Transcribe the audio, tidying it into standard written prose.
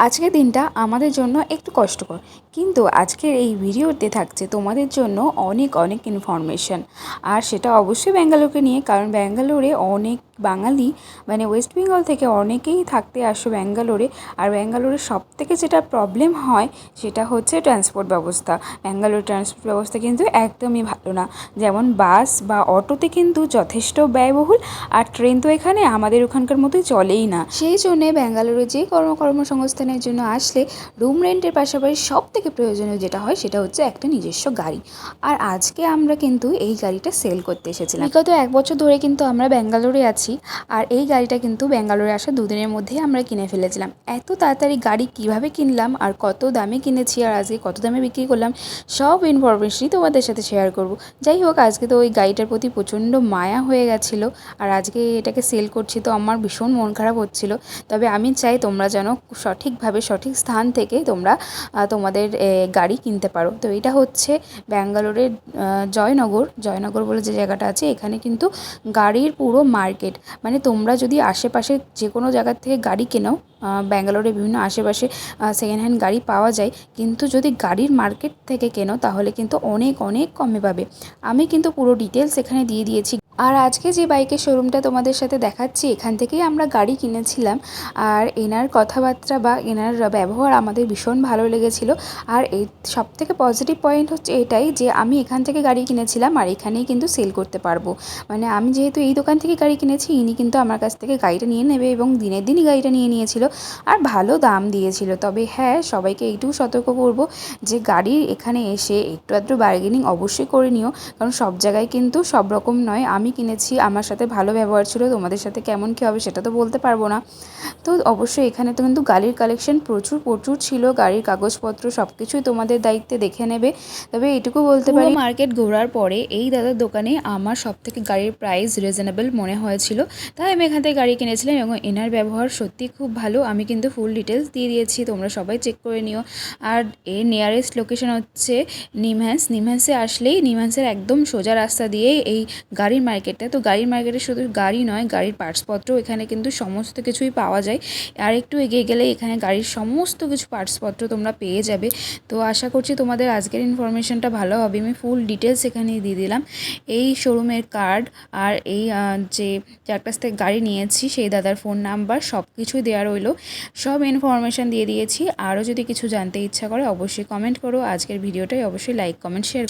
আজকের দিনটা আমাদের জন্য একটু কষ্টকর, কিন্তু আজকের এই ভিডিওতে থাকছে তোমাদের জন্য অনেক অনেক ইনফরমেশান। আর সেটা অবশ্যই ব্যাঙ্গালোরকে নিয়ে, কারণ ব্যাঙ্গালোরে অনেক বাঙালি মানে ওয়েস্ট বেঙ্গল থেকে অনেকেই থাকতে আসে ব্যাঙ্গালোরে। আর ব্যাঙ্গালোরে সবথেকে যেটা প্রবলেম হয় সেটা হচ্ছে ট্রান্সপোর্ট ব্যবস্থা। ব্যাঙ্গালোর ট্রান্সপোর্ট ব্যবস্থা কিন্তু একদমই ভালো না। যেমন বাস বা অটোতে কিন্তু যথেষ্ট ব্যয়বহুল, আর ট্রেন তো এখানে আমাদের ওখানকার মতোই চলেই না। সেই জন্যে ব্যাঙ্গালোরে যে কর্মসংস্থানের জন্য আসলে রুম রেন্টের পাশাপাশি সব থেকে প্রয়োজনীয় যেটা হয় সেটা হচ্ছে একটা নিজস্ব গাড়ি। আর আজকে আমরা কিন্তু এই গাড়িটা সেল করতে এসেছিলাম। বিগত 1 বছর ধরে কিন্তু আমরা ব্যাঙ্গালোরে আছি, আর এই গাড়িটা কিন্তু ব্যাঙ্গালোরে আসা 2 দিনের মধ্যেই আমরা কিনে ফেলেছিলাম। এত তাড়াতাড়ি গাড়ি কিভাবে কিনলাম, আর কত দামে কিনেছি, আর আজকে কত দামে বিক্রি করলাম, সব ইনফরমেশনই তোমাদের সাথে শেয়ার করব। যাই হোক, আজকে তো ওই গাড়িটার প্রতি প্রচণ্ড মায়া হয়ে গেছিলো, আর আজকে এটাকে সেল করছি তো আমার ভীষণ মন খারাপ হচ্ছিল। তবে আমি চাই তোমরা যেন সঠিকভাবে সঠিক স্থান থেকে তোমরা তোমাদের গাড়ি কিনতে পারো। তো এটা হচ্ছে ব্যাঙ্গালোরের জয়নগর বলে যে জায়গাটা আছে, এখানে কিন্তু গাড়ির পুরো মার্কেট। মানে তোমরা যদি আশেপাশে যে কোনো জায়গার থেকে গাড়ি কেনো, ব্যাঙ্গালোরে বিভিন্ন আশেপাশে সেকেন্ড হ্যান্ড গাড়ি পাওয়া যায়, কিন্তু যদি গাড়ির মার্কেট থেকে কেনো তাহলে কিন্তু অনেক অনেক কমে পাবে। আমি কিন্তু পুরো ডিটেলস এখানে দিয়ে দিয়েছি। আর আজকে যে বাইকের শোরুমটা তোমাদের সাথে দেখাচ্ছি, এখান থেকেই আমরা গাড়ি কিনেছিলাম। আর এনার কথাবার্তা বা এনার ব্যবহার আমাদের ভীষণ ভালো লেগেছিলো। আর এই সবথেকে পজিটিভ পয়েন্ট হচ্ছে এটাই যে আমি এখান থেকে গাড়ি কিনেছিলাম আর এখানেই কিন্তু সেল করতে পারবো। মানে আমি যেহেতু এই দোকান থেকে গাড়ি কিনেছি, ইনি কিন্তু আমার কাছ থেকে গাড়িটা নিয়ে নেবে এবং দিনের দিনই গাড়িটা নিয়ে নিয়েছিল, আর ভালো দাম দিয়েছিল। তবে হ্যাঁ, সবাইকে এইটুকু সতর্ক করব যে গাড়ি এখানে এসে একটু আধটু বার্গেনিং অবশ্যই করে নিও, কারণ সব জায়গায় কিন্তু সব রকম নয়। আমি কিনেছি, আমার সাথে ভালো ব্যবহার ছিল, তোমাদের সাথে কেমন কী হবে সেটা তো বলতে পারবো না। তো অবশ্যই এখানে তো কিন্তু গাড়ির কালেকশন প্রচুর প্রচুর ছিল, গাড়ির কাগজপত্র সব কিছুই তোমাদের দায়িত্বে দেখে নেবে। তবে এইটুকু বলতে পারি, মার্কেট ঘোরার পরে এই দাদার দোকানে আমার সবথেকে গাড়ির প্রাইস রিজনেবল মনে হয়েছিল, তাই আমি এখান থেকে গাড়ি কিনেছিলাম এবং এনার ব্যবহার সত্যি খুব ভালো। আমি কিন্তু ফুল ডিটেলস দিয়ে দিয়েছি, তোমরা সবাই চেক করে নিও। আর এর নিয়ারেস্ট লোকেশন হচ্ছে নিমহ্যান্সে আসলেই নিমহ্যান্সের একদম সোজা রাস্তা দিয়ে এই গাড়ির মার্কেটটা। তো গাড়ির মার্কেটে শুধু গাড়ি নয়, গাড়ির পার্টসপত্র এখানে কিন্তু সমস্ত কিছুই পাওয়া যায়। আর একটু এগিয়ে গেলে এখানে গাড়ির সমস্ত কিছু পার্টসপত্র তোমরা পেয়ে যাবে। তো আশা করছি তোমাদের আজকের ইনফরমেশনটা ভালো হবে। আমি ফুল ডিটেলস এখানে দিয়ে দিলাম, এই শোরুমের কার্ড, আর এই যে যার কাছ থেকে গাড়ি নিয়েছি সেই দাদার ফোন নাম্বার সব কিছুই দেওয়া রইলো, সব ইনফরমেশান দিয়ে দিয়েছি। আরও যদি কিছু জানতে ইচ্ছা করে অবশ্যই কমেন্ট করো। আজকের ভিডিওটাই অবশ্যই লাইক কমেন্ট শেয়ার